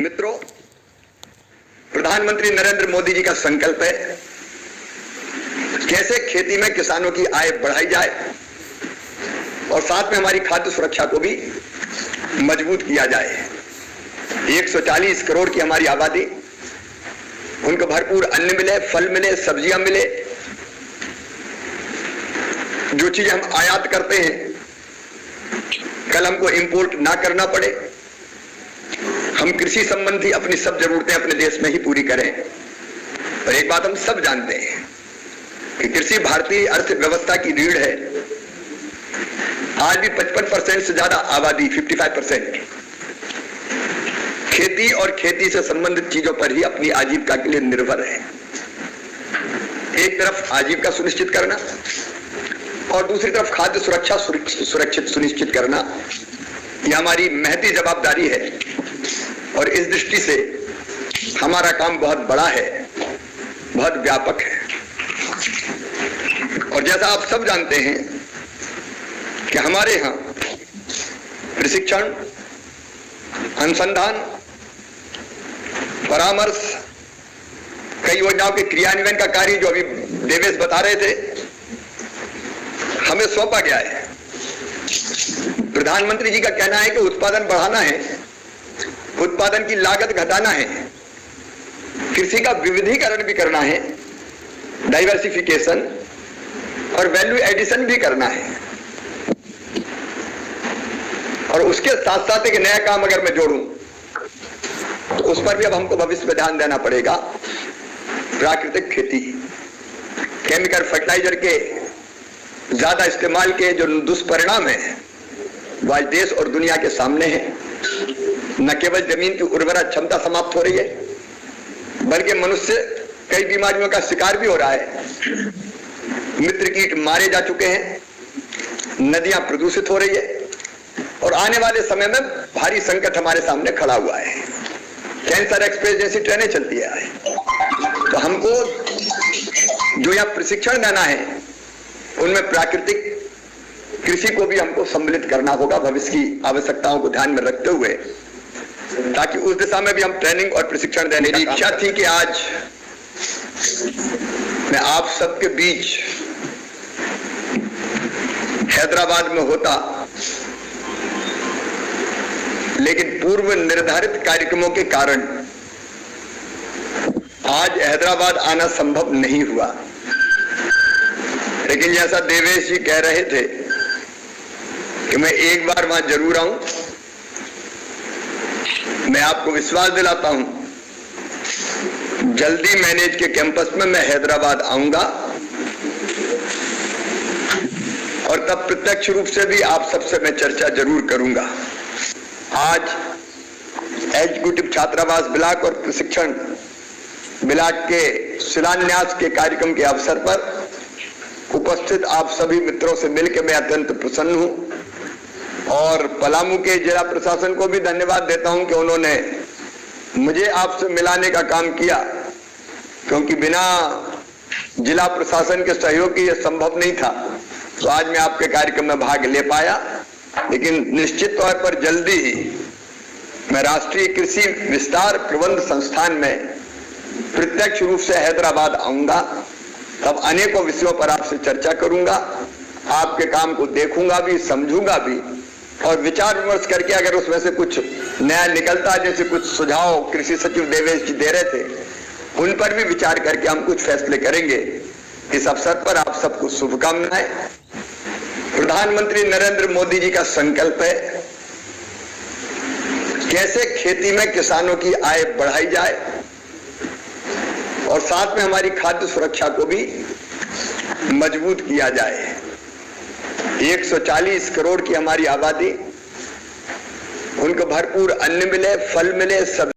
मित्रों, प्रधानमंत्री नरेंद्र मोदी जी का संकल्प है कैसे खेती में किसानों की आय बढ़ाई जाए और साथ में हमारी खाद्य सुरक्षा को भी मजबूत किया जाए। 140 करोड़ की हमारी आबादी, उनको भरपूर अन्न मिले, फल मिले, सब्जियां मिले। जो चीजें हम आयात करते हैं कल हमको इंपोर्ट ना करना पड़े, हम कृषि संबंधी अपनी सब जरूरतें अपने देश में ही पूरी करें। और एक बात हम सब जानते हैं कि कृषि भारतीय अर्थव्यवस्था की रीढ़ है। आज भी 55% से ज्यादा आबादी, 55%, खेती और खेती से संबंधित चीजों पर ही अपनी आजीविका के लिए निर्भर है। एक तरफ आजीविका सुनिश्चित करना और दूसरी तरफ खाद्य सुरक्षा सुरक्षित सुनिश्चित करना, यह हमारी महती जवाबदारी है। और इस दृष्टि से हमारा काम बहुत बड़ा है, बहुत व्यापक है। और जैसा आप सब जानते हैं कि हमारे यहां प्रशिक्षण, अनुसंधान, परामर्श, कई योजनाओं के क्रियान्वयन का कार्य जो अभी देवेश बता रहे थे, हमें सौंपा गया है। प्रधानमंत्री जी का कहना है कि उत्पादन बढ़ाना है, उत्पादन की लागत घटाना है, कृषि का विविधीकरण भी करना है, डाइवर्सिफिकेशन और वैल्यू एडिशन भी करना है। और उसके साथ साथ एक नया काम अगर मैं जोड़ूं तो उस पर भी अब हमको भविष्य में ध्यान देना पड़ेगा। प्राकृतिक खेती, केमिकल फर्टिलाइजर के ज्यादा इस्तेमाल के जो दुष्परिणाम है वो आज देश और दुनिया के सामने है। न केवल जमीन की उर्वरा क्षमता समाप्त हो रही है, बल्कि मनुष्य कई बीमारियों का शिकार भी हो रहा है। मित्र कीट मारे जा चुके हैं, नदियां प्रदूषित हो रही है और आने वाले समय में भारी संकट हमारे सामने खड़ा हुआ है। कैंसर एक्सप्रेस जैसी ट्रेनें चलती है। तो हमको जो यहाँ प्रशिक्षण देना है उनमें प्राकृतिक कृषि को भी हमको सम्मिलित करना होगा, भविष्य की आवश्यकताओं को ध्यान में रखते हुए, ताकि उस दिशा में भी हम ट्रेनिंग और प्रशिक्षण देने की इच्छा थी कि आज मैं आप सबके बीच हैदराबाद में होता, लेकिन पूर्व निर्धारित कार्यक्रमों के कारण आज हैदराबाद आना संभव नहीं हुआ। लेकिन जैसा देवेश जी कह रहे थे कि मैं एक बार वहां जरूर आऊं, मैं आपको विश्वास दिलाता हूं जल्दी मैनेज के कैंपस में मैं हैदराबाद आऊंगा और तब प्रत्यक्ष रूप से भी आप सबसे मैं चर्चा जरूर करूंगा। आज एग्जीक्यूटिव छात्रावास ब्लॉक और प्रशिक्षण ब्लॉक के शिलान्यास के कार्यक्रम के अवसर पर उपस्थित आप सभी मित्रों से मिलकर मैं अत्यंत प्रसन्न हूं और पलामू के जिला प्रशासन को भी धन्यवाद देता हूं कि उन्होंने मुझे आपसे मिलाने का काम किया, क्योंकि बिना जिला प्रशासन के सहयोग के यह संभव नहीं था। तो आज मैं आपके कार्यक्रम में भाग ले पाया, लेकिन निश्चित तौर पर जल्दी ही मैं राष्ट्रीय कृषि विस्तार प्रबंध संस्थान में प्रत्यक्ष रूप से हैदराबाद आऊंगा। तब अनेकों विषयों पर आपसे चर्चा करूंगा, आपके काम को देखूंगा भी, समझूंगा भी और विचार विमर्श करके अगर उसमें से कुछ नया निकलता, जैसे कुछ सुझाव कृषि सचिव देवेश जी दे रहे थे, उन पर भी विचार करके हम कुछ फैसले करेंगे। इस अवसर पर आप सबको शुभकामनाएं। प्रधानमंत्री नरेंद्र मोदी जी का संकल्प है कैसे खेती में किसानों की आय बढ़ाई जाए और साथ में हमारी खाद्य सुरक्षा को भी मजबूत किया जाए। 140 करोड़ की हमारी आबादी, उनको भरपूर अन्न मिले, फल मिले, सब